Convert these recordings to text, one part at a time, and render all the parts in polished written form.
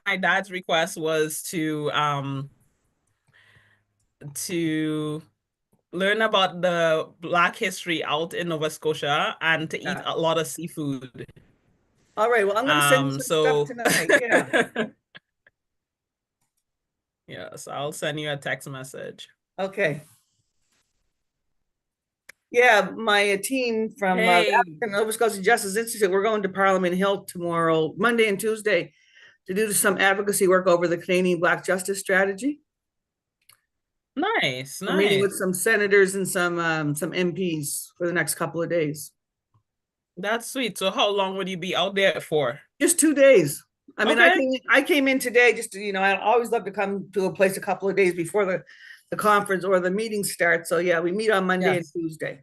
my dad's request was to learn about the Black history out in Nova Scotia and to eat Yeah. a lot of seafood. All right. Well, I'm going to send you some stuff So tonight. Yeah. yes, I'll send you a text message. Okay. Yeah, my team from the Hey, African Nova Scotia Justice Institute, we're going to Parliament Hill tomorrow, Monday and Tuesday, to do some advocacy work over the Canadian Black Justice Strategy. nice, We're meeting nice. with some senators and some MPs for the next couple of days. That's sweet. So how long would you be out there for? Just 2 days. I mean, Okay. I came in today just to, I always love to come to a place a couple of days before the conference or the meeting starts. So yeah, we meet on Monday and Yes. Tuesday.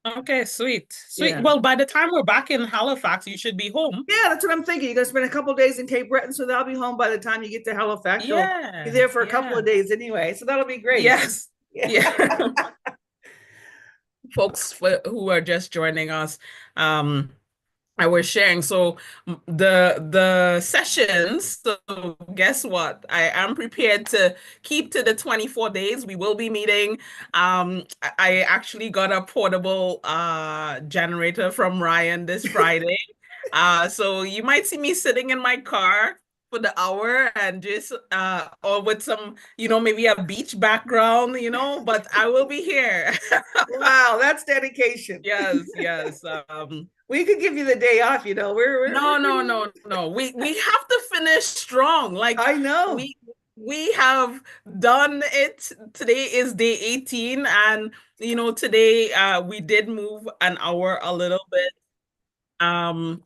Okay, sweet. Sweet. Yeah. Well, by the time we're back in Halifax, you should be home. Yeah, that's what I'm thinking. You're gonna spend a couple of days in Cape Breton, so they'll be home by the time you get to Halifax. You'll be Yeah, there for a couple yeah. of days anyway, so that'll be great. Yes. Yeah. Yeah. Folks who are just joining us, um, I was sharing. So the sessions, so guess what? I am prepared to keep to the 24 days. We will be meeting. I actually got a portable generator from Ryan this Friday. So you might see me sitting in my car for the hour and just or with some, maybe a beach background, but I will be here. Wow, that's dedication. Yes, yes. We could give you the day off, No, we're no, pretty. no, no. We have to finish strong. Like I know. we we have done it. Today is day 18, and today we did move an hour a little bit. Um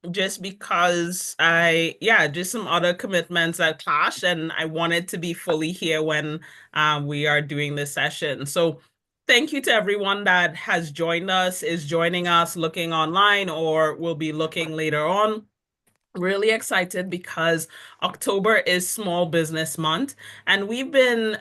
just because just some other commitments that clash, and I wanted to be fully here when we are doing this session. So thank you to everyone that has joined us, is joining us, looking online, or will be looking later on. Really excited because October is Small Business Month, and we've been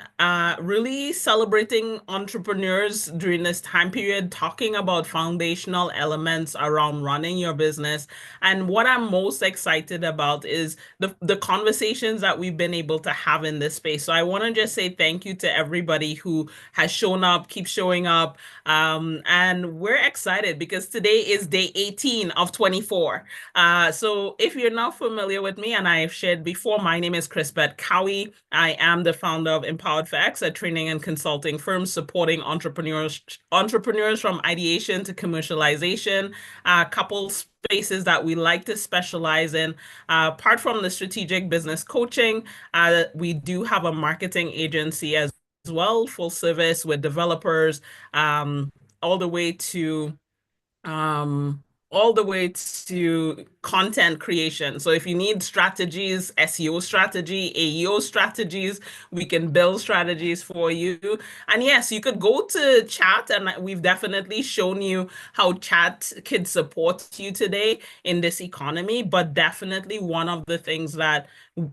really celebrating entrepreneurs during this time period, talking about foundational elements around running your business. And what I'm most excited about is the conversations that we've been able to have in this space. So I want to just say thank you to everybody who has shown up, keep showing up. And we're excited because today is day 18 of 24. So if you're not familiar with me, and I've shared before, my name is Crispet Cowie. I am the founder of Empowered for X, a training and consulting firm supporting entrepreneurs from ideation to commercialization. A couple spaces that we like to specialize in. Apart from the strategic business coaching, we do have a marketing agency as well, full service with developers, all the way to um all the way to content creation. So if you need strategies, SEO strategy, AEO strategies, we can build strategies for you. And yes, you could go to chat, and we've definitely shown you how chat could support you today in this economy. But definitely one of the things that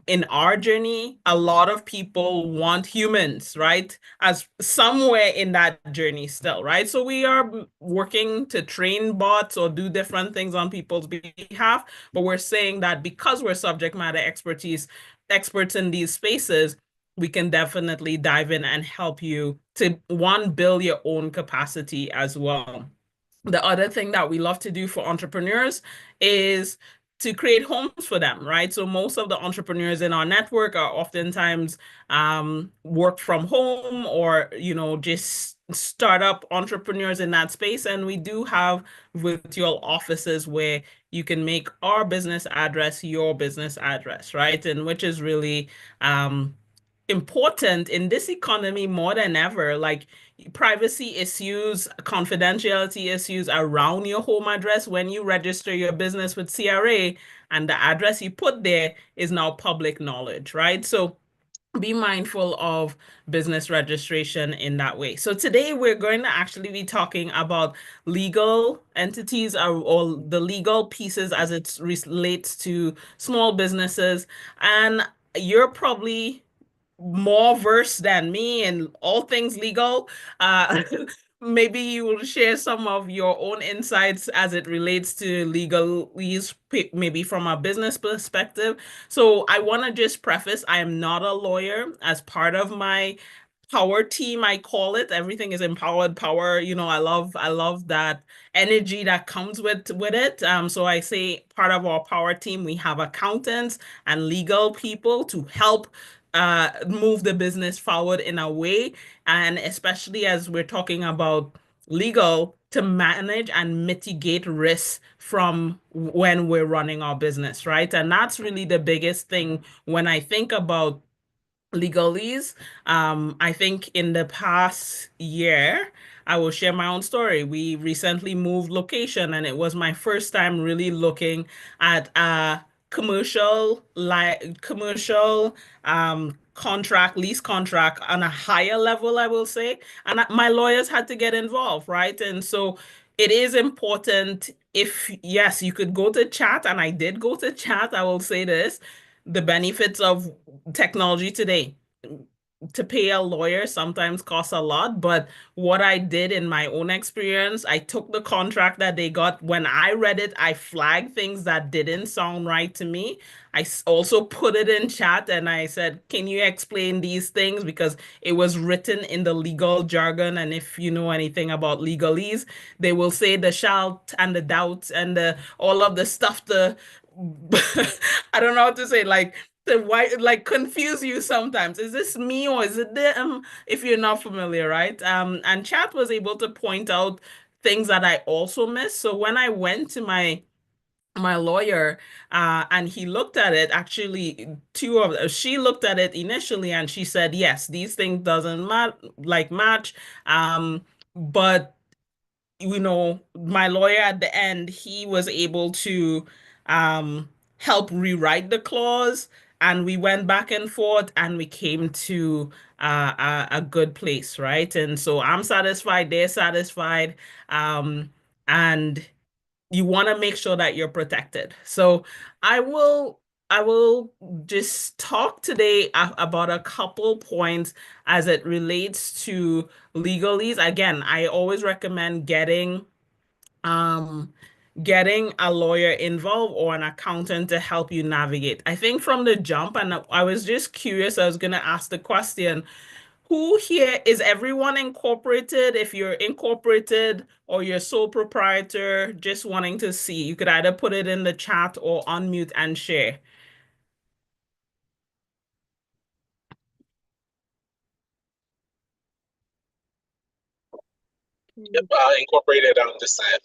in our journey, a lot of people want humans, right? As somewhere in that journey still, right? So we are working to train bots or do different things on people's behalf, but we're saying that because we're subject matter experts in these spaces, we can definitely dive in and help you to one, build your own capacity as well. The other thing that we love to do for entrepreneurs is to create homes for them, right? So most of the entrepreneurs in our network are oftentimes work from home, or just startup entrepreneurs in that space. And we do have virtual offices where you can make our business address your business address, right? And which is really important in this economy more than ever. Like privacy issues, confidentiality issues around your home address when you register your business with CRA, and the address you put there is now public knowledge, right? So be mindful of business registration in that way. So today we're going to actually be talking about legal entities, or the legal pieces as it relates to small businesses. And you're probably more versed than me in all things legal. Uh, maybe you will share some of your own insights as it relates to legalese, maybe from a business perspective. So I want to just preface, I am not a lawyer. As part of my power team, I call it. Everything is empowered power. I love that energy that comes with it. So I say part of our power team, we have accountants and legal people to help move the business forward in a way, and especially as we're talking about legal, to manage and mitigate risks from when we're running our business, right? And that's really the biggest thing when I think about legalese. I think in the past year, I will share my own story. We recently moved location, and it was my first time really looking at a commercial contract, lease contract on a higher level, I will say. And my lawyers had to get involved, right? And so it is important. If yes, you could go to chat, and I did go to chat, I will say this, the benefits of technology today. To pay a lawyer sometimes costs a lot, but what I did in my own experience, I took the contract that they got. When I read it, I flagged things that didn't sound right to me. Also put it in chat and I said, can you explain these things? Because it was written in the legal jargon. And if you know anything about legalese, they will say the shall and the doubt and the all of the stuff, the I don't know how to say, like the why, like confuse you sometimes. Is this me or is it them? If you're not familiar, right? And chat was able to point out things that I also missed. So when I went to my lawyer, and he looked at it, actually she looked at it initially and she said, yes, these things doesn't match. But my lawyer at the end, he was able to um, help rewrite the clause, and we went back and forth, and we came to a good place, right? And so I'm satisfied, they're satisfied, and you want to make sure that you're protected. So I will. I will just talk today about a couple points as it relates to legalese. Again, I always recommend um getting a lawyer involved or an accountant to help you navigate. I think from the jump, and I was just curious, I was going to ask the question, who here is everyone incorporated? If you're incorporated or you're sole proprietor, just wanting to see, you could either put it in the chat or unmute and share. Yep, incorporated on this side.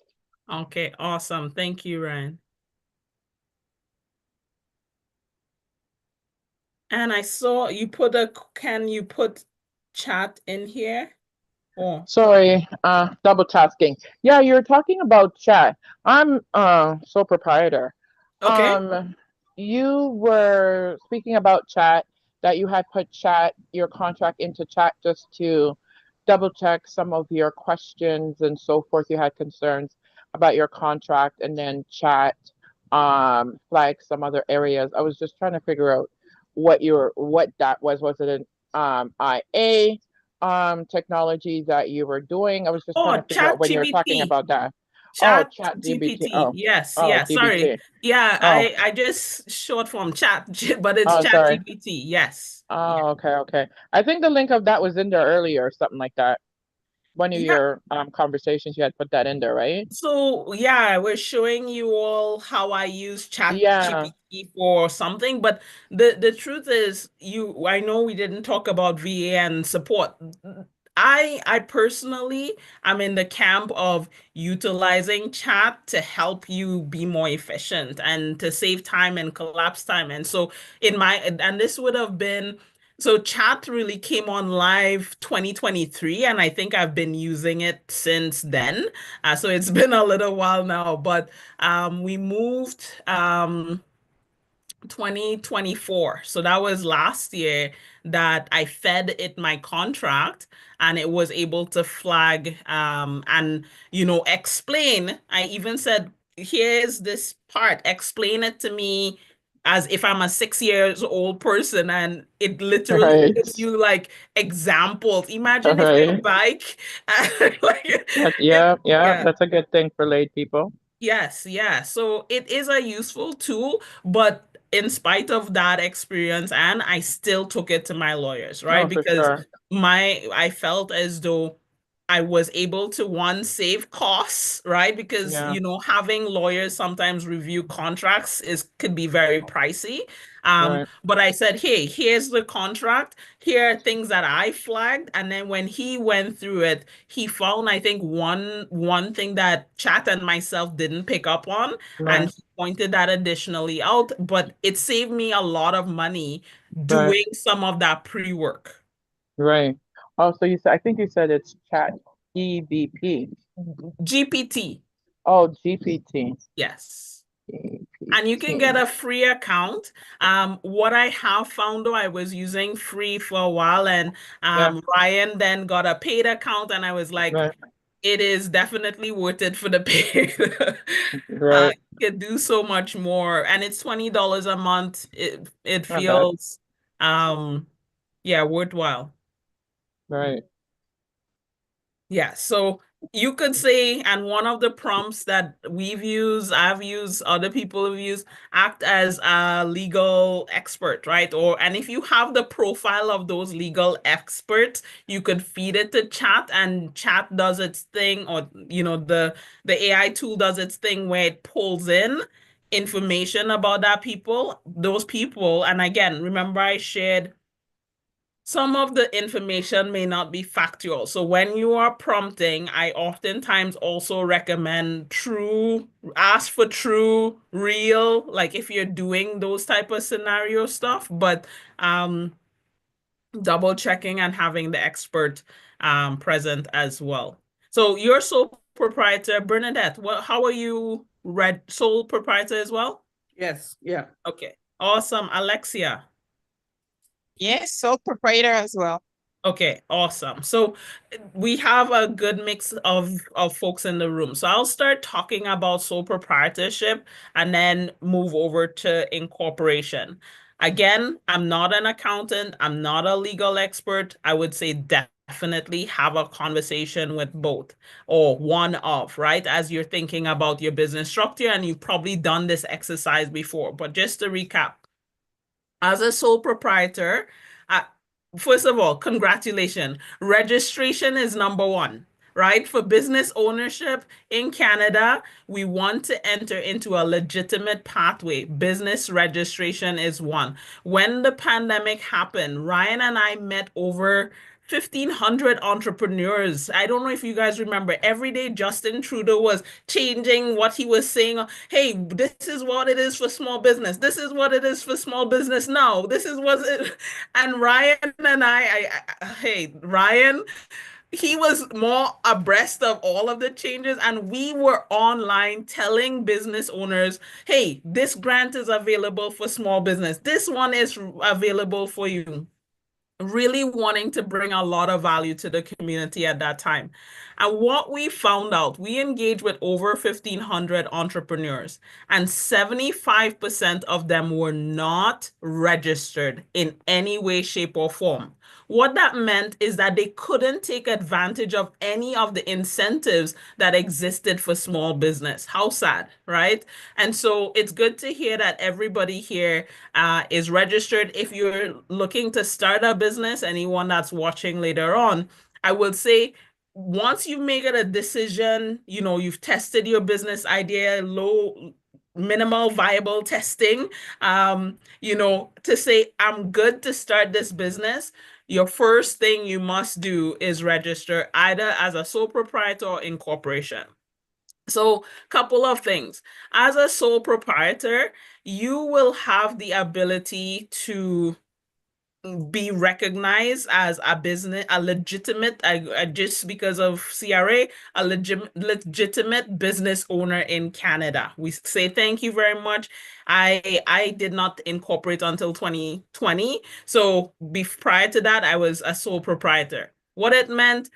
Okay, awesome. Thank you, Ryan. And I saw you can you put chat in here? Oh, Sorry, double tasking. Yeah, you're talking about chat. I'm sole proprietor. okay. You were speaking about chat, that you had put chat, your contract into chat just to double check some of your questions and so forth. You had concerns about your contract, and then chat flagged some other areas. I was just trying to figure out what that was. Was it an IA technology that you were doing? I was just trying Oh, to figure out chat when you were talking GPT. about that. Oh, Chat chat GBT. GPT. Yes, Oh, yes. Sorry. DBT. Yeah, Oh, I just short form chat, but it's oh, chat sorry. GPT. Yes. Yeah. Oh, okay, okay. I think the link of that was in there earlier or something like that. One of Yeah, your conversations, you had put that in there, right? so yeah, we're showing you all how I use Chat Yeah. GPT for something, but the truth is, I know we didn't talk about VA and support. I personally am in the camp of utilizing chat to help you be more efficient and to save time and collapse time. And so and this would have been, so chat really came on live 2023, and I think I've been using it since then. So it's been a little while now, but we moved 2024. So that was last year that I fed it my contract, and it was able to flag and explain. I even said, here's this part, explain it to me as if I'm a 6 years old person, and it literally Right. gives you like examples. Imagine if your Right. bike, like it, Yeah, yeah. that's a good thing for lay people. Yes, yeah. So it is a useful tool, but in spite of that experience, and I still took it to my lawyers, right? Oh, for Because sure. I felt as though I was able to one, save costs, right? Because Yeah, having lawyers sometimes review contracts is could be very pricey. right, But I said, hey, here's the contract. Here are things that I flagged. And then when he went through it, he found, I think, one thing that Chat and myself didn't pick up on, and right, he pointed that additionally out. But it saved me a lot of money right, doing some of that pre-work. right. Oh, so you said, I think you said it's chat EVP. GPT, Oh, GPT. yes. And you can get GPT. a free account. What I have found though, I was using free for a while, and Yeah, Ryan then got a paid account, and I was like, right, it is definitely worth it for the pay. right. You can do so much more, and it's $20 a month. It Not bad. feels, um, yeah, worthwhile. Right. Yeah, so you could say, and one of the prompts that I've used, other people have used, act as a legal expert, right? And if you have the profile of those legal experts, you could feed it to chat, and chat does its thing, or the AI tool does its thing where it pulls in information about those people. And again, remember I shared some of the information may not be factual. So when you are prompting, I oftentimes also recommend ask for true, real, like if you're doing those type of scenario stuff, but um, double checking and having the expert present as well. So you're sole proprietor, Bernadette. How are you sole proprietor as well? Yes, yeah. Okay, awesome. Alexia. Yes, sole proprietor as well. Okay, awesome. So we have a good mix of folks in the room. So I'll start talking about sole proprietorship and then move over to incorporation. Again, I'm not an accountant, I'm not a legal expert. I would say definitely have a conversation with both or one of, right? As you're thinking about your business structure, and you've probably done this exercise before. But just to recap, as a sole proprietor, uh, first of all, congratulations. Registration is number one, right? For business ownership in Canada, we want to enter into a legitimate pathway. Business registration is one. When the pandemic happened, Ryan and I met over 1,500 entrepreneurs. I don't know if you guys remember, every day Justin Trudeau was changing what he was saying. Hey, this is what it is for small business. This is what it is for small business now. This is what it. And Ryan and hey, Ryan, he was more abreast of all of the changes, and we were online telling business owners, hey, this grant is available for small business. This one is available for you, really wanting to bring a lot of value to the community at that time. And what we found out, we engaged with over 1,500 entrepreneurs, and 75% of them were not registered in any way, shape, or form. What that meant is that they couldn't take advantage of any of the incentives that existed for small business. How sad, right? And so it's good to hear that everybody here is registered. If you're looking to start a business, anyone that's watching later on, I would say once you make it a decision, you've tested your business idea, minimal viable testing, to say, I'm good to start this business. Your first thing you must do is register either as a sole proprietor or incorporation. So, couple of things. As a sole proprietor, you will have the ability to be recognized as a business, a legitimate, just because of CRA, a legitimate business owner in Canada. We say thank you very much. I did not incorporate until 2020. So prior to that, I was a sole proprietor. What it meant,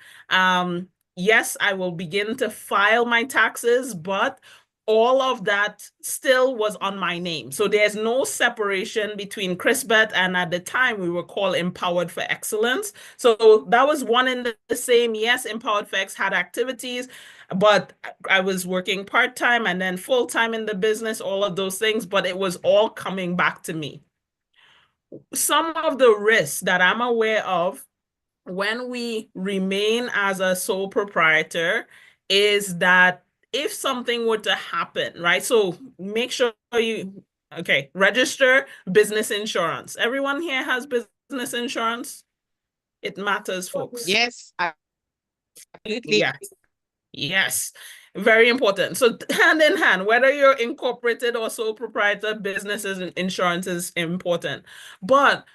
yes, I will begin to file my taxes, but all of that still was on my name. So there's no separation between ChrisBet, and at the time we were called Empowered for Excellence. So that was one in the same. Yes, Empowered for X had activities, but I was working part-time and then full-time in the business, all of those things, but it was all coming back to me. Some of the risks that I'm aware of when we remain as a sole proprietor is that if something were to happen, right? So make sure okay, register business insurance. Everyone here has business insurance? It matters, folks. Yes, absolutely. Yeah. Yes, very important. So hand in hand, whether you're incorporated or sole proprietor, businesses and insurance is important. But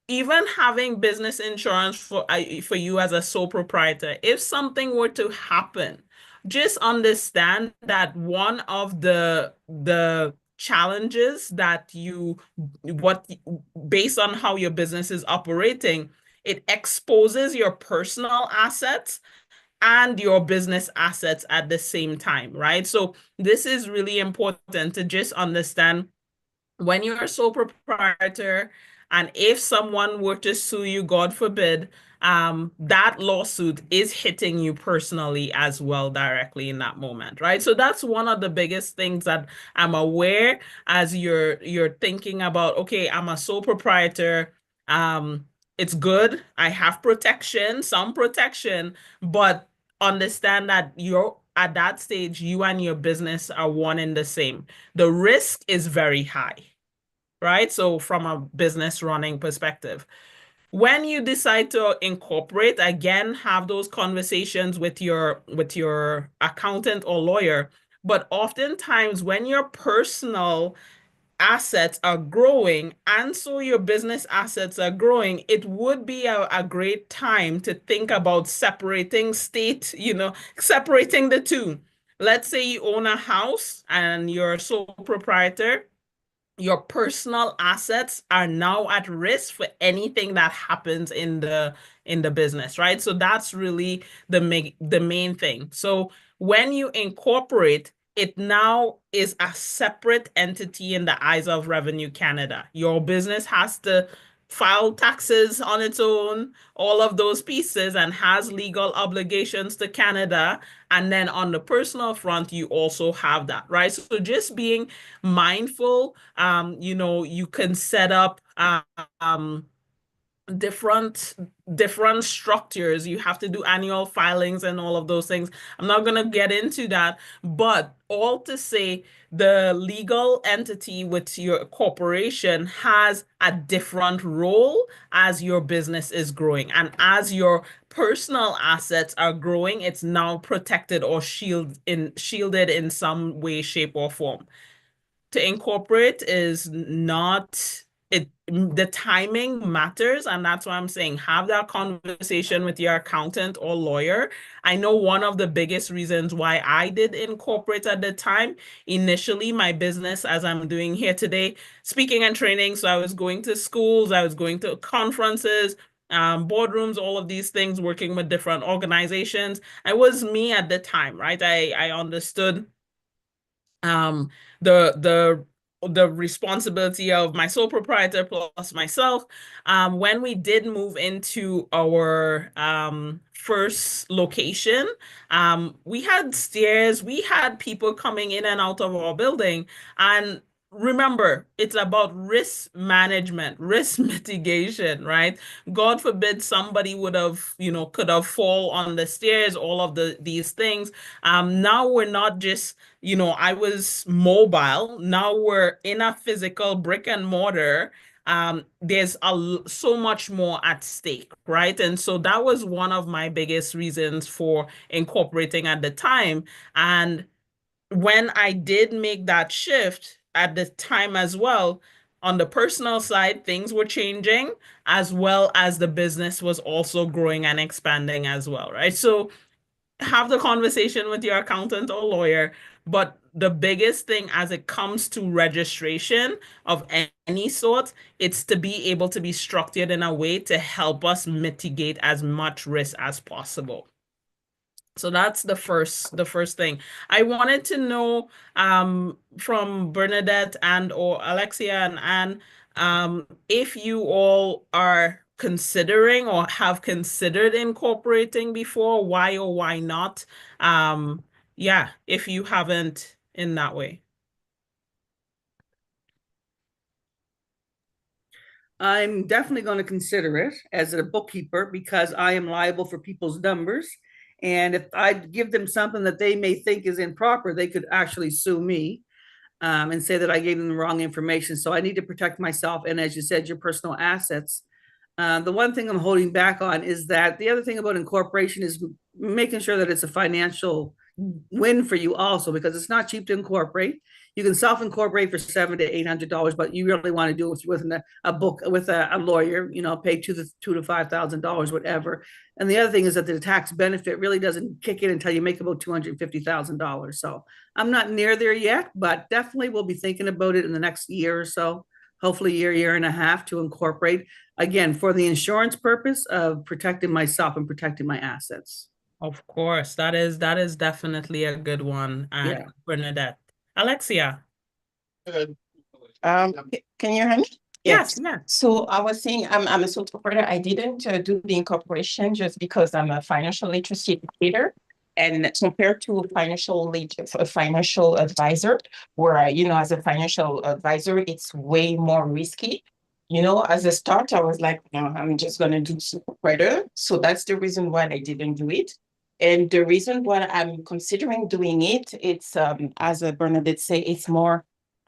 even having business insurance for you as a sole proprietor, if something were to happen, just understand that one of the challenges that what based on how your business is operating, it exposes your personal assets and your business assets at the same time, right? So this is really important to just understand when you're a sole proprietor, and if someone were to sue you, God forbid, that lawsuit is hitting you personally as well directly in that moment, right? So that's one of the biggest things that I'm aware as you're thinking about, okay, I'm a sole proprietor. It's good. I have protection, some protection, but understand that you're at that stage, you and your business are one and the same. The risk is very high, right? So from a business running perspective, when you decide to incorporate, again, have those conversations with your accountant or lawyer. But oftentimes when your personal assets are growing and so your business assets are growing, it would be a great time to think about separating the two. Let's say you own a house and you're a sole proprietor. Your personal assets are now at risk for anything that happens in the business, right? So that's really the main thing. So when you incorporate, it now is a separate entity in the eyes of Revenue Canada. Your business has to file taxes on its own, all of those pieces, and has legal obligations to Canada. And then on the personal front, you also have that, right? So just being mindful, you can set up different structures. You have to do annual filings and all of those things. I'm not going to get into that, but all to say the legal entity with your corporation has a different role as your business is growing. And as your personal assets are growing, it's now protected or shielded in some way, shape, or form. To incorporate is not it. The timing matters, and that's why I'm saying have that conversation with your accountant or lawyer. I know one of the biggest reasons why I did incorporate at the time, initially my business, as I'm doing here today, speaking and training. So I was going to schools, I was going to conferences, boardrooms, all of these things, working with different organizations. I was me at the time, right? I understood um the the responsibility of my sole proprietor plus myself. When we did move into our first location, we had stairs, we had people coming in and out of our building. And remember, it's about risk management, risk mitigation, right? God forbid somebody could have fall on the stairs, all of these things. Now we're not just, I was mobile. Now we're in a physical brick and mortar. There's so much more at stake, right? And so that was one of my biggest reasons for incorporating at the time. And when I did make that shift at the time as well, on the personal side, things were changing as well as the business was also growing and expanding as well, right? So have the conversation with your accountant or lawyer. But the biggest thing as it comes to registration of any sort, it's to be able to be structured in a way to help us mitigate as much risk as possible. So that's the first thing. I wanted to know from Bernadette and or Alexia and Anne, if you all are considering or have considered incorporating before, why or why not? Yeah, if you haven't in that way. I'm definitely going to consider it as a bookkeeper because I am liable for people's numbers. And if I give them something that they may think is improper, they could actually sue me and say that I gave them the wrong information. So I need to protect myself. And as you said, your personal assets. The one thing I'm holding back on is that the other thing about incorporation is making sure that it's a financial win for you also, because it's not cheap to incorporate. You can self-incorporate for $700 to $800, but you really want to do it with a book with a lawyer, pay two to $5,000, whatever. And the other thing is that the tax benefit really doesn't kick in until you make about $250,000. So I'm not near there yet, but definitely we'll be thinking about it in the next year or so, hopefully year and a half, to incorporate again for the insurance purpose of protecting myself and protecting my assets. Of course, that is definitely a good one, Yeah. Bernadette. Alexia. Can you hear me? Yes, yes. So I was saying I'm a sole proprietor. I didn't do the incorporation just because I'm a financial literacy educator. And compared to a financial advisor, where as a financial advisor, it's way more risky. As a start, I was like, no, I'm just gonna do sole proprietor. So that's the reason why I didn't do it. And the reason why I'm considering doing it, it's as Bernadette say, it's more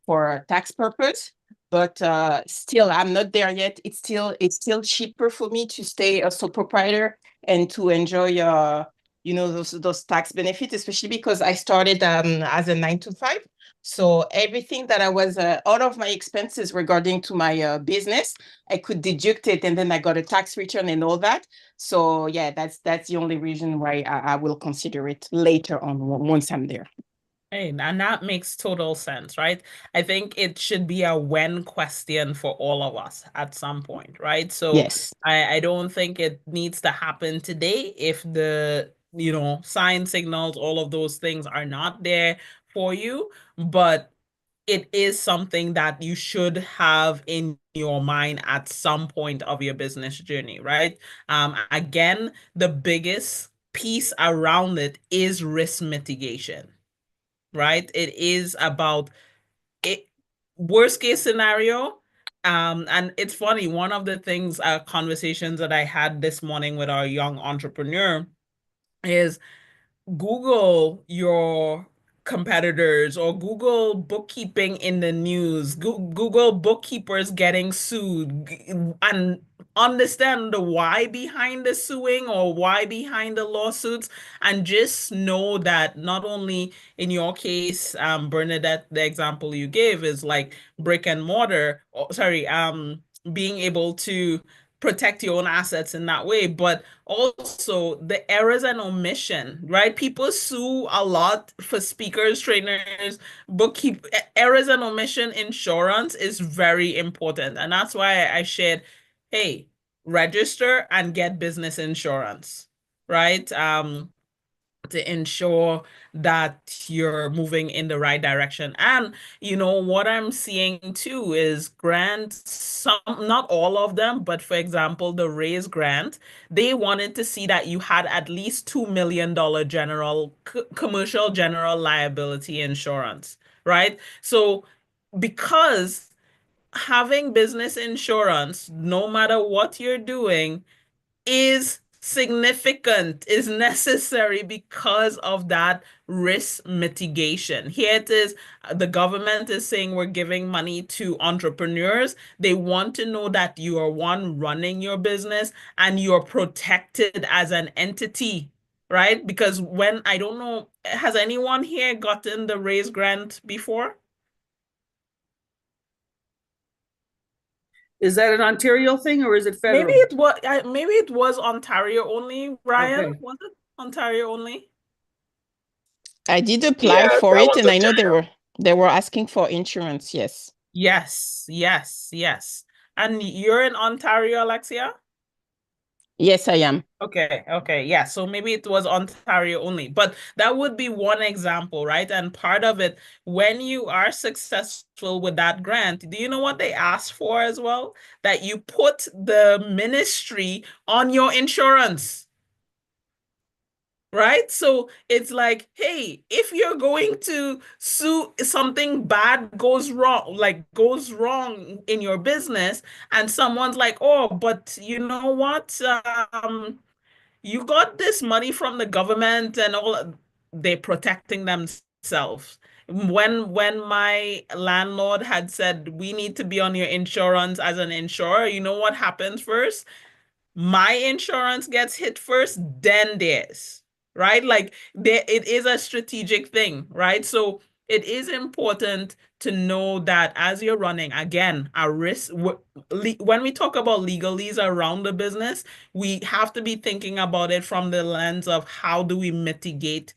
for tax purpose. But still, I'm not there yet. It's still cheaper for me to stay a sole proprietor and to enjoy those tax benefits, especially because I started as a 9 to 5. So everything that I was all of my expenses regarding to my business, I could deduct it, and then I got a tax return and all that. So yeah, that's the only reason why I will consider it later on once I'm there. Hey, and that makes total sense, right? I think it should be a when question for all of us at some point, right? So Yes. I don't think it needs to happen today if the, sign signals, all of those things are not there for you, but it is something that you should have in your mind at some point of your business journey, right? Again, the biggest piece around it is risk mitigation, right? It is about it, worst case scenario. And it's funny, one of the things, conversations that I had this morning with our young entrepreneur is Google your competitors or Google bookkeeping in the news, Google bookkeepers getting sued, and understand the why behind the suing or why behind the lawsuits. And just know that not only in your case, Bernadette, the example you gave is like brick and mortar, or, sorry, being able to protect your own assets in that way, but also the errors and omission, right? People sue a lot for speakers, trainers, bookkeep errors and omission. Insurance is very important. And that's why I shared, hey, register and get business insurance, right? To ensure that you're moving in the right direction. And what I'm seeing too is grants, some, not all of them, but for example, the raise grant, they wanted to see that you had at least $2 million commercial general liability insurance, right? So because having business insurance, no matter what you're doing, is significant, is necessary because of that risk mitigation. Here it is, the government is saying we're giving money to entrepreneurs. They want to know that you are one running your business and you're protected as an entity, right? Because when, I don't know, has anyone here gotten the raise grant before? Is that an Ontario thing or is it Maybe federal? it was Ontario only, Ryan. Okay. Was it Ontario only? I did apply Yeah, for that it, one's and I know Ontario. they were asking for insurance. Yes. Yes, yes, yes. And you're in Ontario, Alexia? Yes, I am. Okay, okay, yeah. So maybe it was Ontario only, but that would be one example, right? And part of it, when you are successful with that grant, do you know what they ask for as well? That you put the ministry on your insurance. Right? So it's like, hey, if you're going to sue, something bad goes wrong in your business, and someone's like, oh, but you know what? You got this money from the government and all, they're protecting themselves. When my landlord had said we need to be on your insurance as an insurer, you know what happens first? My insurance gets hit first, then theirs, right? Like there, it is a strategic thing, right? So it is important to know that as you're running, again, a risk, when we talk about legalese around the business, we have to be thinking about it from the lens of how do we mitigate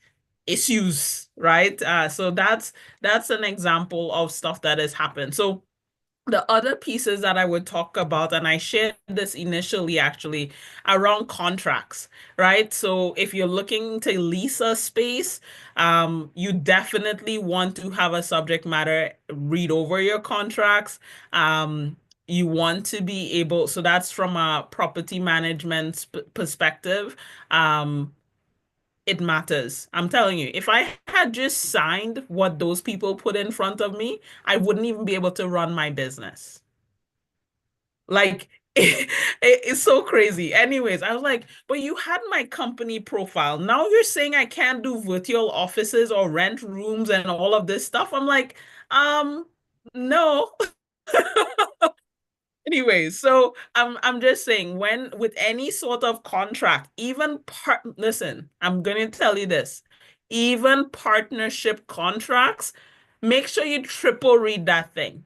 issues, right? So that's an example of stuff that has happened. So the other pieces that I would talk about, and I shared this initially actually, around contracts, right? So if you're looking to lease a space, you definitely want to have a subject matter read over your contracts. You want to be able, so that's from a property management perspective. Um, it matters. I'm telling you, if I had just signed what those people put in front of me, I wouldn't even be able to run my business. Like, it's so crazy. Anyways, I was like, but you had my company profile. Now you're saying I can't do virtual offices or rent rooms and all of this stuff. I'm like, no. Anyways, so I'm just saying when with any sort of contract, even listen, I'm gonna tell you this, even partnership contracts, make sure you triple read that thing.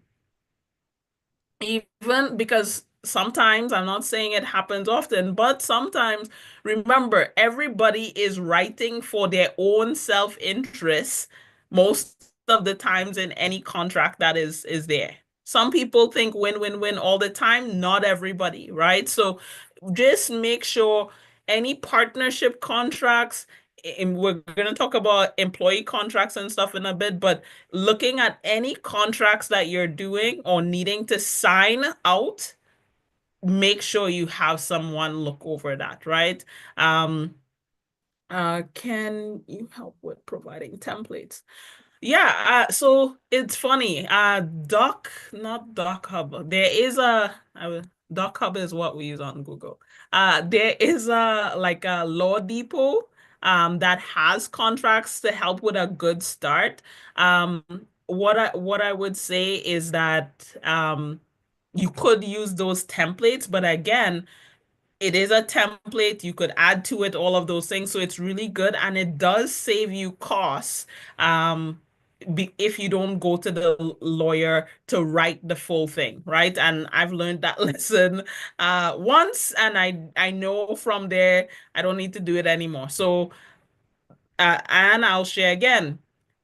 Even because sometimes, I'm not saying it happens often, but sometimes, remember, everybody is writing for their own self-interest most of the times in any contract that is there. Some people think win-win-win all the time, not everybody, right? So just make sure any partnership contracts, and we're going to talk about employee contracts and stuff in a bit, but looking at any contracts that you're doing or needing to sign out, make sure you have someone look over that, right? Um, can you help with providing templates? Yeah, so it's funny. Not Doc Hub. There is Doc Hub is what we use on Google. There is a like a Law Depot that has contracts to help with a good start. Um, what I would say is that you could use those templates, but again, it is a template. You could add to it all of those things. So it's really good and it does save you costs. If you don't go to the lawyer to write the full thing, right? And I've learned that lesson once, and I know from there I don't need to do it anymore. So and I'll share again.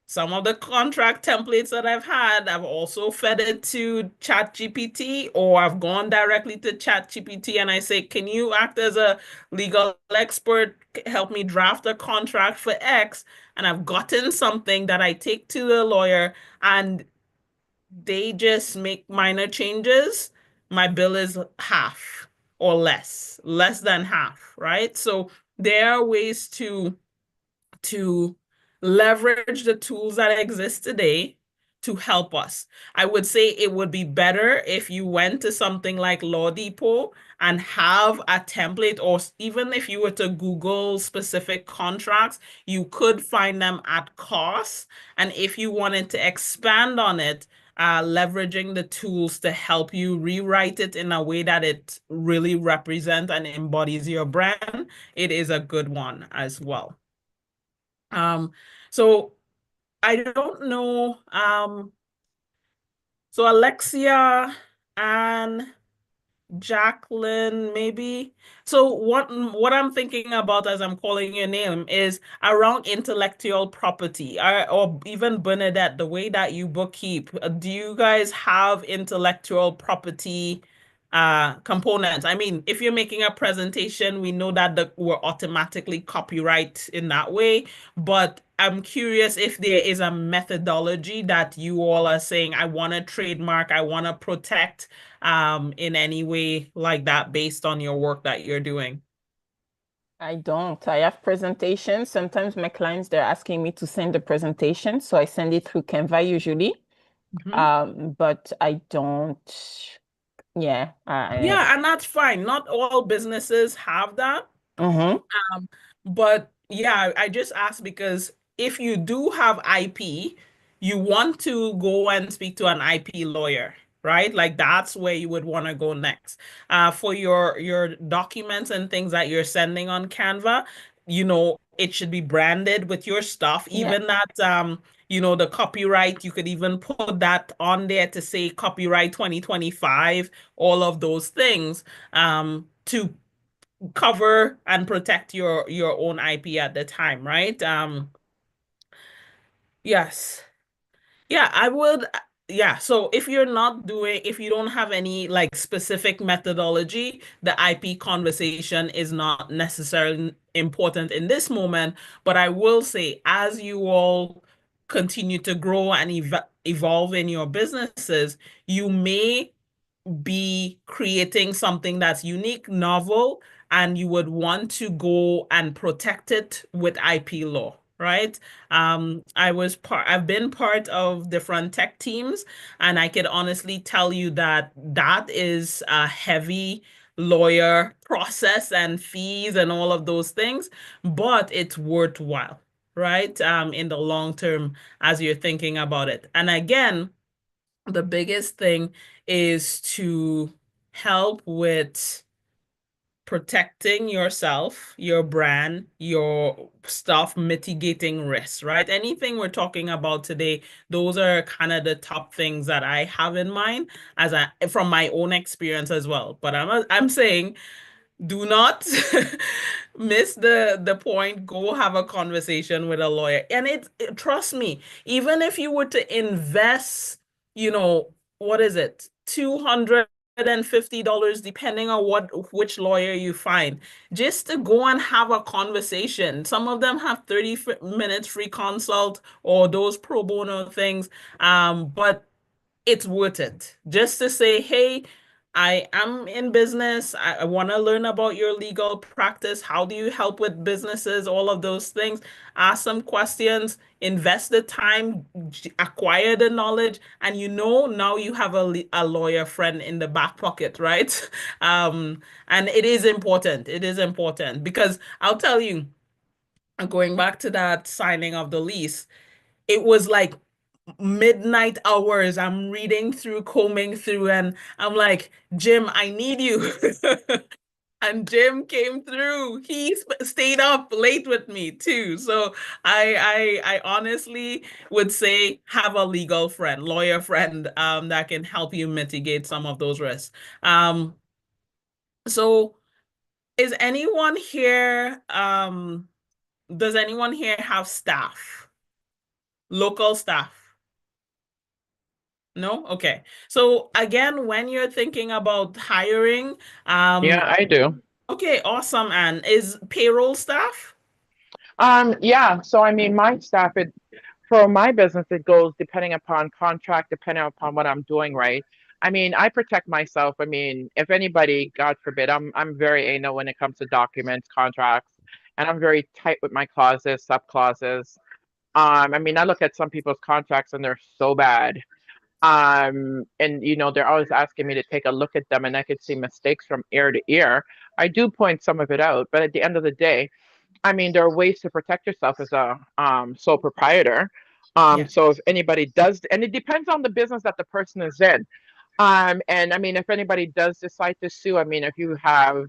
Some of the contract templates that I've had, I've also fed it to ChatGPT, or I've gone directly to ChatGPT and I say, can you act as a legal expert, help me draft a contract for X? And I've gotten something that I take to the lawyer and they just make minor changes. My bill is half or less than half, right? So there are ways to leverage the tools that exist today to help us. I would say it would be better if you went to something like Law Depot and have a template, or even if you were to Google specific contracts, you could find them at cost. And if you wanted to expand on it, leveraging the tools to help you rewrite it in a way that it really represents and embodies your brand, it is a good one as well. Um, so I don't know. So Alexia and Jacqueline, maybe. So what I'm thinking about as I'm calling your name is around intellectual property, or even Bernadette, the way that you bookkeep. Do you guys have intellectual property components. I mean, if you're making a presentation, we know that we're automatically copyright in that way. But I'm curious if there is a methodology that you all are saying, I want to trademark, I want to protect in any way like that based on your work that you're doing. I don't. I have presentations. Sometimes my clients, they're asking me to send the presentation. So I send it through Canva usually. But I don't, yeah. Yeah, and that's fine. Not all businesses have that. Mhm. But yeah, I just asked because if you do have IP, you want to go and speak to an IP lawyer, right? Like that's where you would want to go next. For your documents and things that you're sending on Canva, it should be branded with your stuff. Yeah. Even that the copyright, you could even put that on there to say copyright 2025, all of those things to cover and protect your own IP at the time, right? Yes. Yeah, I would. Yeah, so if you don't have any like specific methodology, the IP conversation is not necessarily important in this moment. But I will say, as you all continue to grow and evolve in your businesses, you may be creating something that's unique, novel, and you would want to go and protect it with IP law, right? I've been part of different tech teams, and I could honestly tell you that that is a heavy lawyer process and fees and all of those things, but it's worthwhile, right? In the long term, as you're thinking about it. And again, the biggest thing is to help with protecting yourself, your brand, your stuff, mitigating risks, right? Anything we're talking about today, those are kind of the top things that I have in mind from my own experience as well. But I'm saying do not miss the point. Go have a conversation with a lawyer. And trust me, even if you were to invest, what is it? $250, depending on which lawyer you find, just to go and have a conversation. Some of them have 30 minutes free consult or those pro bono things. But it's worth it just to say, hey, I am in business. I want to learn about your legal practice. How do you help with businesses? All of those things. Ask some questions, invest the time, acquire the knowledge, and now you have a lawyer friend in the back pocket, right? And it is important. It is important because I'll tell you, going back to that signing of the lease, it was like midnight hours. I'm reading through, combing through, and I'm like, Jim, I need you. And Jim came through. He stayed up late with me too. So I honestly would say have a legal friend, lawyer friend, that can help you mitigate some of those risks. So is anyone here, does anyone here have staff, local staff? No? Okay. So again, when you're thinking about hiring, Yeah, I do. okay, awesome. And is payroll staff? Yeah. So I mean, my staff, for my business, it goes depending upon contract, depending upon what I'm doing, right? I mean, I protect myself. I mean, if anybody, God forbid, I'm very anal when it comes to documents, contracts, and I'm very tight with my clauses, sub clauses. I mean, I look at some people's contracts and they're so bad. And they're always asking me to take a look at them, and I could see mistakes from ear to ear. I do point some of it out, but at the end of the day, I mean, there are ways to protect yourself as a sole proprietor. Yeah. So if anybody does, and it depends on the business that the person is in. And I mean, if anybody does decide to sue, I mean, if you have,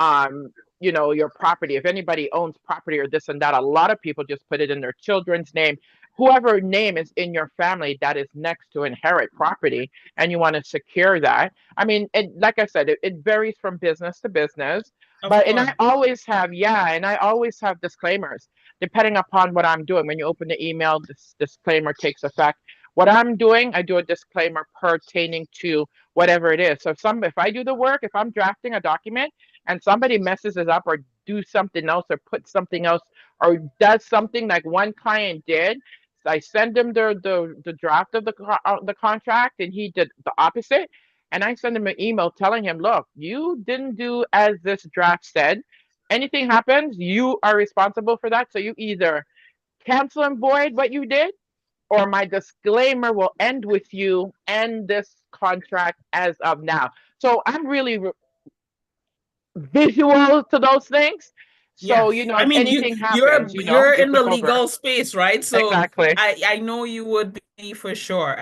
um, your property, if anybody owns property or this and that, a lot of people just put it in their children's name, whoever name is in your family that is next to inherit property, and you want to secure that. I mean, like I said, it varies from business to business. Of But and course. I always have, yeah, and I always have disclaimers depending upon what I'm doing. When you open the email, this disclaimer takes effect. What I'm doing, I do a disclaimer pertaining to whatever it is. So if I do the work, if I'm drafting a document and somebody messes it up or do something else or put something else or does something like one client did, I send him the draft of the contract and he did the opposite. And I send him an email telling him, look, you didn't do as this draft said. Anything happens, you are responsible for that. So you either cancel and void what you did, or my disclaimer will end with you and this contract as of now. So I'm really visual to those things. So, Yes. I if mean, anything you're happens, you're just in the look over. legal space, right? So Exactly. I know you would be for sure.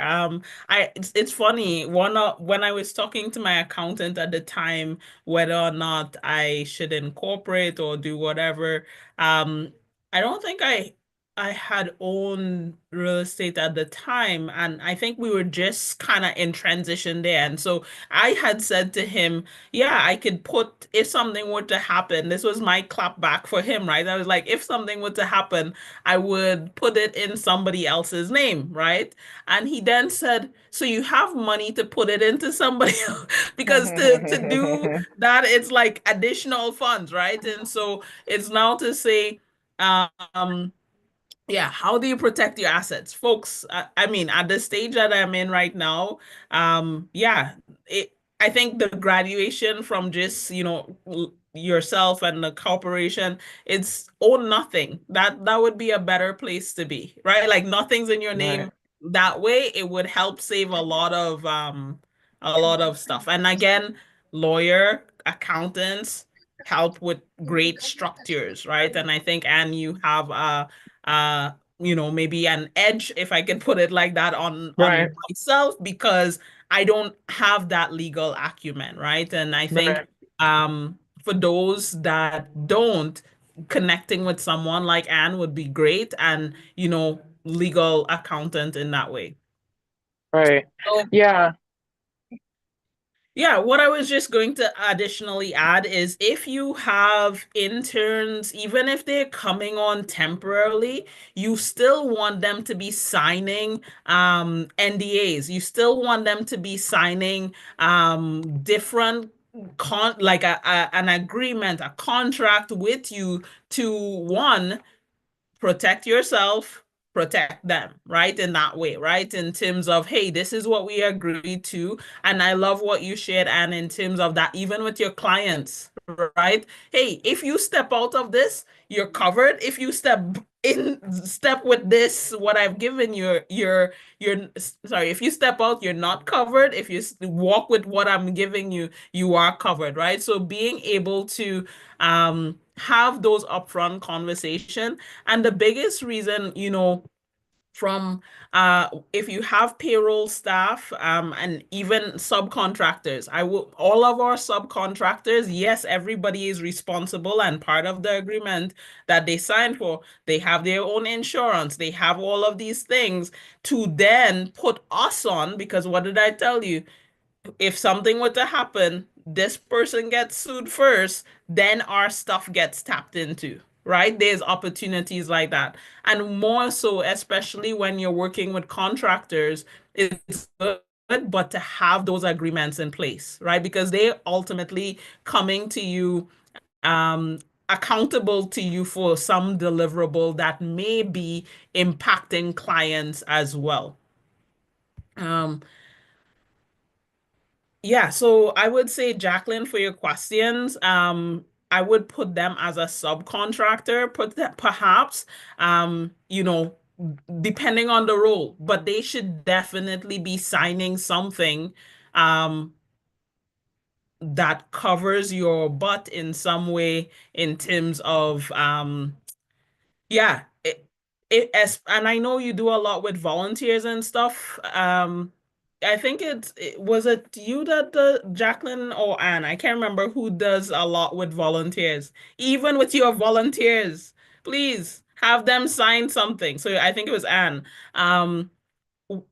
It's funny, when I was talking to my accountant at the time whether or not I should incorporate or do whatever, I don't think I had owned real estate at the time, and I think we were just kind of in transition there. And so I had said to him, yeah, I could put, if something were to happen, this was my clap back for him, right? I was like, if something were to happen, I would put it in somebody else's name, right? And he then said, so you have money to put it into somebody else? Because to do that, it's like additional funds, right? And so it's now to say, um, yeah, how do you protect your assets, folks? I mean, at the stage that I'm in right now, yeah, I think the graduation from just, yourself and the corporation, it's own nothing. That would be a better place to be, right? Like nothing's in your Right, name. That way, it would help save a lot of stuff. And again, lawyer, accountants help with great structures, right? And I think, and you have uh maybe an edge, if I can put it like that, on right, myself, because I don't have that legal acumen, right? And I think right, for those that don't, connecting with someone like Anne would be great, and legal accountant in that way. right. So Yeah, yeah, what I was just going to additionally add is, if you have interns, even if they're coming on temporarily, you still want them to be signing NDAs. You still want them to be signing different like an agreement, a contract with you to, one, protect yourself, protect them, right? In that way, right? In terms of, hey, this is what we agreed to. And I love what you shared, and in terms of that, even with your clients, right? Hey, if you step out of this, you're covered. If you step with this, what I've given you, you're sorry, if you step out, you're not covered. If you walk with what I'm giving you, you are covered, right? So being able to have those upfront conversation. And the biggest reason, from if you have payroll staff, and even subcontractors, I will all of our subcontractors, yes, everybody is responsible, and part of the agreement that they sign for, they have their own insurance, they have all of these things to then put us on, because what did I tell you? If something were to happen, this person gets sued first, then our stuff gets tapped into, right? There's opportunities like that. And more so, especially when you're working with contractors, it's good, but to have those agreements in place, right? Because they ultimately coming to you, um, accountable to you for some deliverable that may be impacting clients as well. Um, Yeah, so I would say, Jacqueline, for your questions, I would put them as a subcontractor, put that perhaps, depending on the role, but they should definitely be signing something um that covers your butt in some way, in terms of yeah, and I know you do a lot with volunteers and stuff. I think was it you that Jacqueline or Anne? I can't remember who does a lot with volunteers. Even with your volunteers, please have them sign something. So I think it was Anne. Um,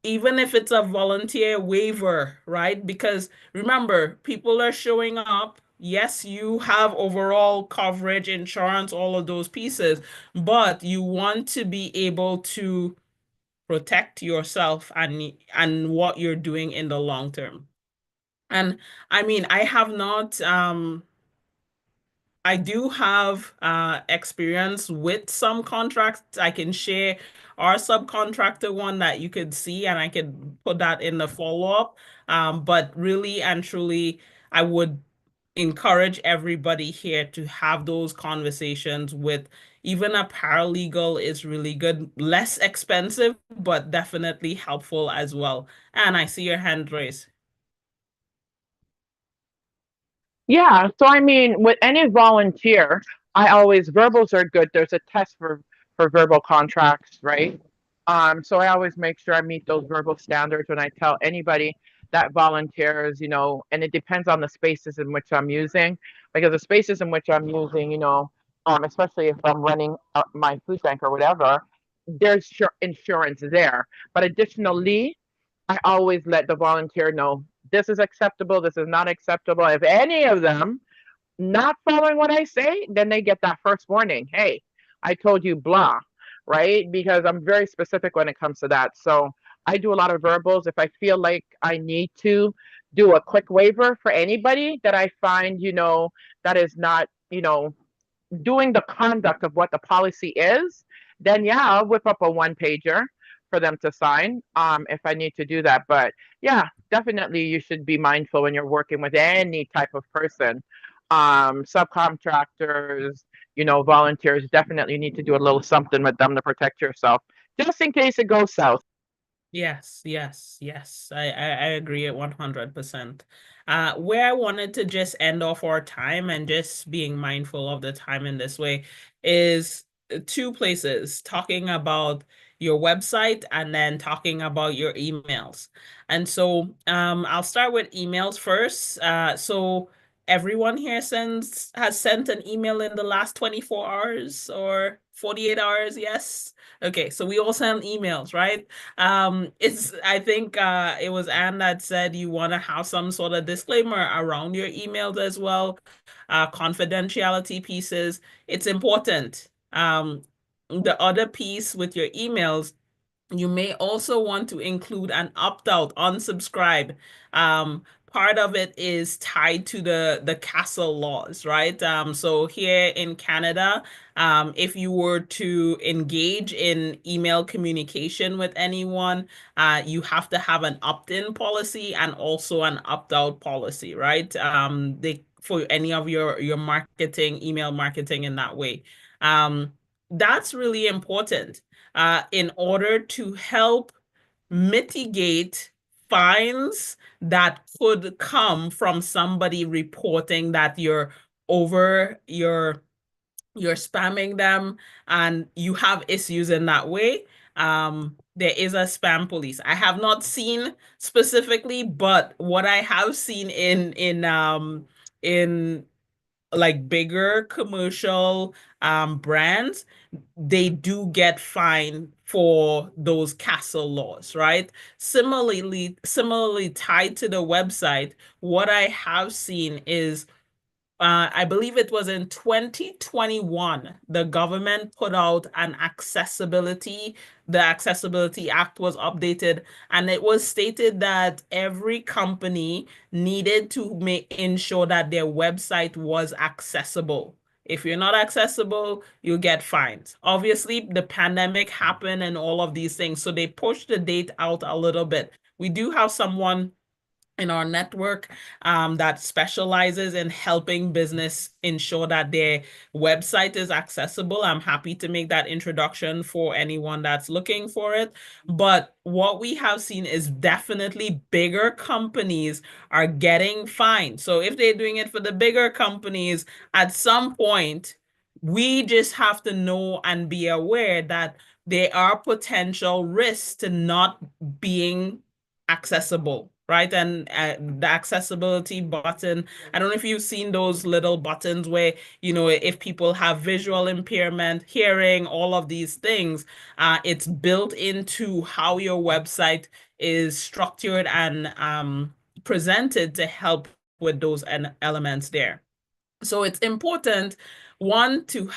even if it's a volunteer waiver, right? Because remember, people are showing up. Yes, you have overall coverage, insurance, all of those pieces, but you want to be able to protect yourself and what you're doing in the long term. And I mean, I have not I do have experience with some contracts. I can share our subcontractor one that you could see, and I could put that in the follow-up. But really and truly, I would encourage everybody here to have those conversations with even a paralegal is really good, less expensive, but definitely helpful as well. And I see your hand raised. Yeah, so I mean, with any volunteer, I always verbals are good. There's a test for verbal contracts, right? So I always make sure I meet those verbal standards when I tell anybody that volunteers, and it depends on the spaces in which I'm using, because the spaces in which I'm using, especially if I'm running my food bank or whatever, there's insurance there. But additionally, I always let the volunteer know this is acceptable, this is not acceptable. If any of them not following what I say, then they get that first warning. Hey, I told you blah, right? Because I'm very specific when it comes to that. So I do a lot of verbals. If I feel like I need to do a quick waiver for anybody that I find, that is not, doing the conduct of what the policy is, then yeah, I'll whip up a one pager for them to sign if I need to do that. But yeah, definitely you should be mindful when you're working with any type of person. Subcontractors, volunteers, definitely need to do a little something with them to protect yourself, just in case it goes south. Yes, yes, yes. I agree at 100%. Where I wanted to just end off our time and just being mindful of the time in this way is two places, talking about your website and then talking about your emails. And so I'll start with emails first. So everyone here has sent an email in the last 24 hours or 48 hours, yes? Okay, so we all send emails, right? It's I think it was Anne that said you want to have some sort of disclaimer around your emails as well. Confidentiality pieces, it's important. The other piece with your emails, you may also want to include an opt-out, unsubscribe. Part of it is tied to the castle laws, right? So here in Canada, if you were to engage in email communication with anyone, you have to have an opt-in policy and also an opt-out policy, right? They for any of your marketing, email marketing in that way. That's really important in order to help mitigate fines that could come from somebody reporting that you're spamming them and you have issues in that way. There is a spam police. I have not seen specifically, but what I have seen in like bigger commercial brands, they do get fined for those castle laws, right? Similarly tied to the website, what I have seen is I believe it was in 2021, the government put out the Accessibility Act was updated, and it was stated that every company needed to ensure that their website was accessible. If you're not accessible, you get fined. Obviously, the pandemic happened and all of these things, so they pushed the date out a little bit. We do have someone in our network that specializes in helping business ensure that their website is accessible. I'm happy to make that introduction for anyone that's looking for it. But what we have seen is definitely bigger companies are getting fined. So if they're doing it for the bigger companies, at some point, we just have to know and be aware that there are potential risks to not being accessible, right? And the accessibility button, I don't know if you've seen those little buttons where, if people have visual impairment, hearing, all of these things, it's built into how your website is structured and presented to help with those elements there. So it's important, one, to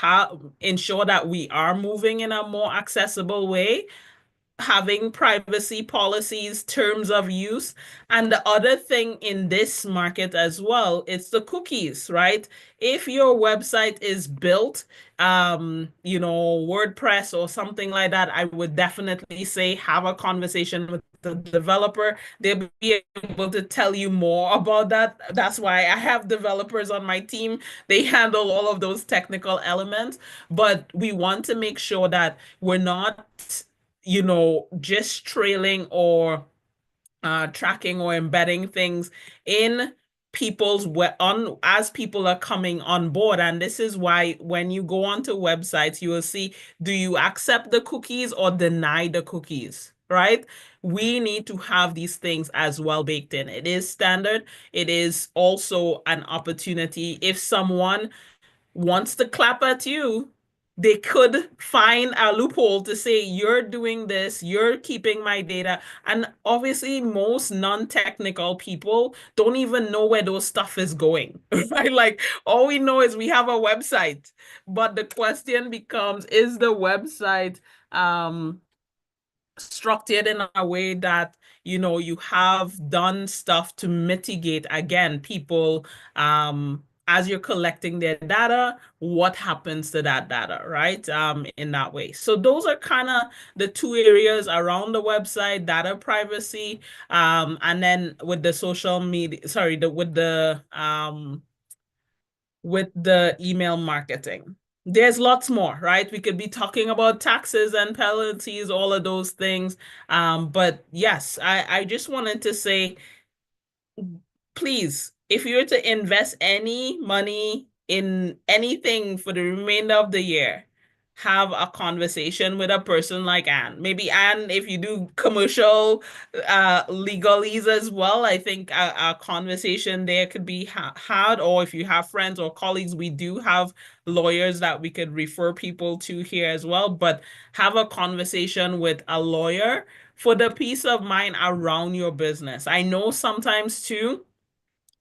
ensure that we are moving in a more accessible way. having privacy policies, terms of use. And the other thing in this market as well, it's the cookies, right? If your website is built, WordPress or something like that, I would definitely say have a conversation with the developer. They'll be able to tell you more about that. That's why I have developers on my team. They handle all of those technical elements, but we want to make sure that we're not, just trailing or tracking or embedding things in on as people are coming on board. And this is why when you go onto websites, you will see, do you accept the cookies or deny the cookies? Right? We need to have these things as well baked in. It is standard. It is also an opportunity. If someone wants to clap at you, they could find a loophole to say, you're doing this, you're keeping my data. And obviously, most non-technical people don't even know where those stuff is going, right? Like, all we know is we have a website. But the question becomes, is the website structured in a way that you have done stuff to mitigate, again, people, as you're collecting their data, what happens to that data, right? In that way. So those are kind of the two areas around the website: data privacy, and then with the social media, sorry, with the email marketing. There's lots more, right? We could be talking about taxes and penalties, all of those things. But yes, I just wanted to say, please, if you were to invest any money in anything for the remainder of the year, have a conversation with a person like Anne. Maybe Anne, if you do commercial legalese as well, I think a conversation there could be had. Or if you have friends or colleagues, we do have lawyers that we could refer people to here as well. But have a conversation with a lawyer for the peace of mind around your business. I know sometimes too,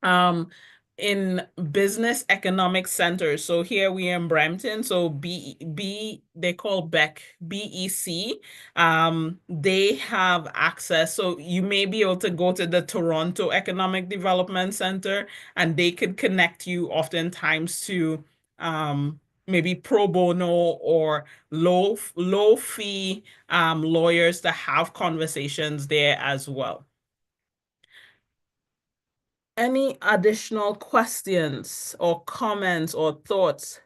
um in business economic centers. So here we are in Brampton. So they call BEC. They have access. So you may be able to go to the Toronto Economic Development Center, and they could connect you oftentimes to maybe pro bono or low fee lawyers to have conversations there as well. Any additional questions or comments or thoughts?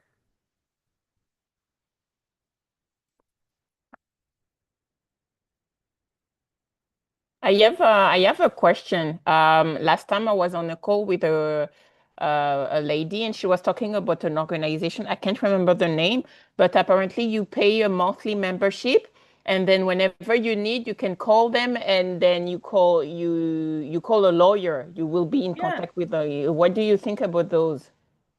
I have a question. Last time I was on a call with a lady, and she was talking about an organization. I can't remember the name, but apparently you pay a monthly membership, and then whenever you need, you can call them, and then you call a lawyer. You will be in contact with a. What do you think about those?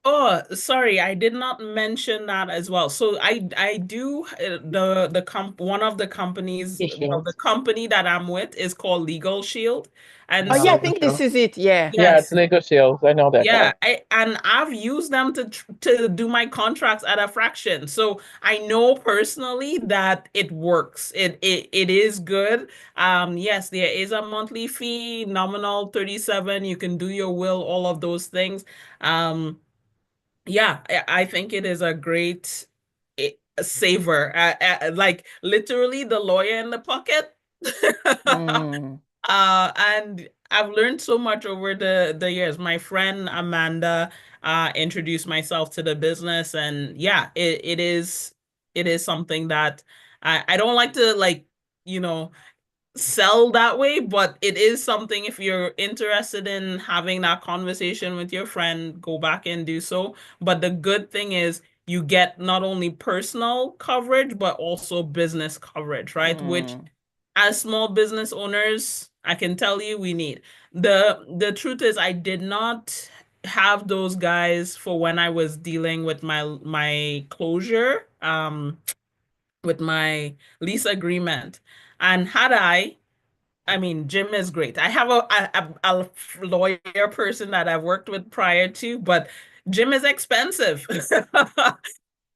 Oh, sorry, I did not mention that as well. So I do the comp one of the companies, Yeah, well, the company that I'm with is called Legal Shield. And Oh yeah, I so think this is it. Yeah. yeah, it's yes, legal shields. I know that yeah, guy. and I've used them to do my contracts at a fraction. So I know personally that it works. It is good. Yes, there is a monthly fee, nominal 37. You can do your will, all of those things. Yeah, I think it is a great saver. Like literally the lawyer in the pocket. Mm. And I've learned so much over the years. My friend Amanda introduced myself to the business, and yeah, it is something that I don't like to, like, you know, sell that way, but it is something. If you're interested in having that conversation with your friend, go back and do so. But the good thing is you get not only personal coverage, but also business coverage, right? Which, Mm. as small business owners, I can tell you we need. The truth is, I did not have those guys for when I was dealing with my closure, with my lease agreement. And I mean, Jim is great. I have a lawyer person that I've worked with prior to, but Jim is expensive.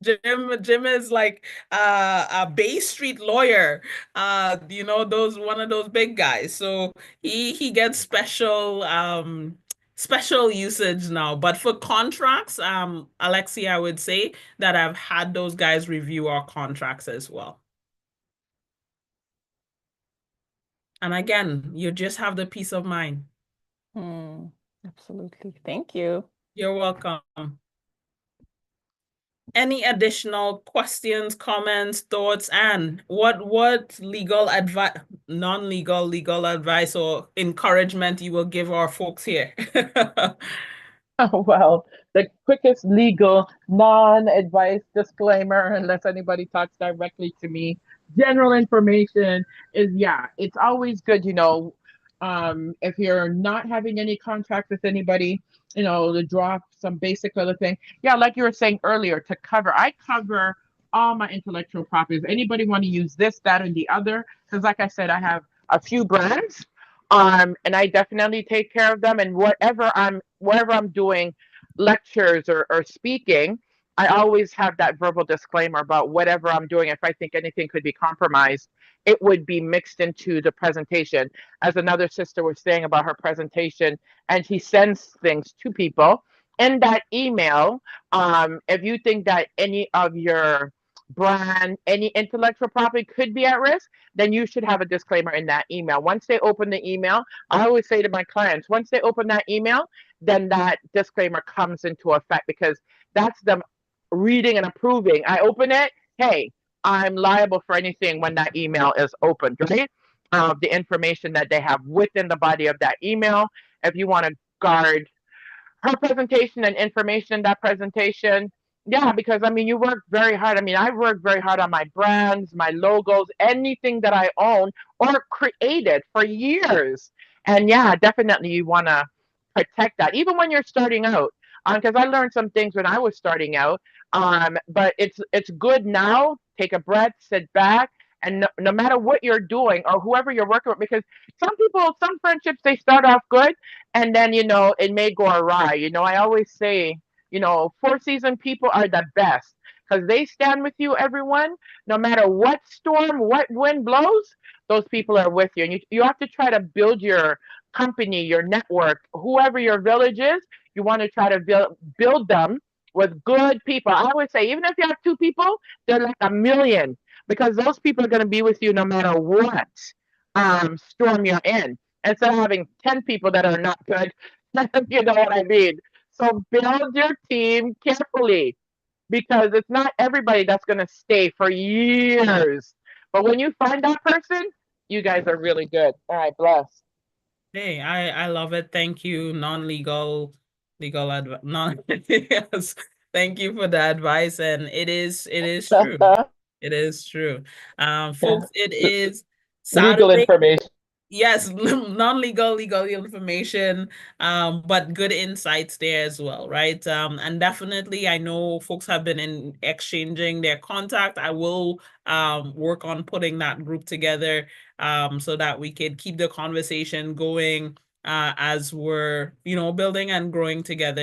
Jim is like a Bay Street lawyer. Those one of those big guys. So he gets special usage now. But for contracts, Alexi, I would say that I've had those guys review our contracts as well. And again, you just have the peace of mind. Absolutely. Thank you. You're welcome. Any additional questions, comments, thoughts, and what legal advice, non-legal, legal advice or encouragement you will give our folks here? Well, the quickest legal non-advice disclaimer, unless anybody talks directly to me, general information is yeah, it's always good, if you're not having any contract with anybody, to drop some basic other thing. Yeah, like you were saying earlier, I cover all my intellectual properties. Anybody want to use this, that, and the other? Because like I said, I have a few brands. And I definitely take care of them. And wherever I'm doing lectures or speaking, I always have that verbal disclaimer about whatever I'm doing. If I think anything could be compromised, it would be mixed into the presentation. As another sister was saying about her presentation, and she sends things to people in that email. If you think that any of your brand, any intellectual property could be at risk, then you should have a disclaimer in that email. Once they open the email, I always say to my clients, once they open that email, then that disclaimer comes into effect because that's them reading and approving. I open it, hey, I'm liable for anything when that email is opened, right? The information that they have within the body of that email. If you want to guard her presentation and information in that presentation. Yeah, because I mean, you work very hard. I mean, I work very hard on my brands, my logos, anything that I own or created for years. And yeah, definitely you want to protect that, even when you're starting out. Because I learned some things when I was starting out. But it's good now. Take a breath, sit back, and no matter what you're doing or whoever you're working with, because some friendships they start off good, and then it may go awry. I always say, four season people are the best because they stand with you, everyone, no matter what storm, what wind blows. Those people are with you, and you have to try to build your company, your network, whoever your village is. You want to try to build them with good people. I always say, even if you have two people, they're like a million because those people are going to be with you no matter what storm you're in, instead of having 10 people that are not good. You know what I mean? So build your team carefully because it's not everybody that's going to stay for years. But when you find that person, you guys are really good. All right, bless. Hey, I love it. Thank you. Legal advice. Non Yes. Thank you for the advice. And it is true. It is true. Folks, it is Legal Saturday. information. Yes, non-legal, legal information, but good insights there as well, right? And definitely, I know folks have been exchanging their contact. I will work on putting that group together so that we could keep the conversation going as we're, building and growing together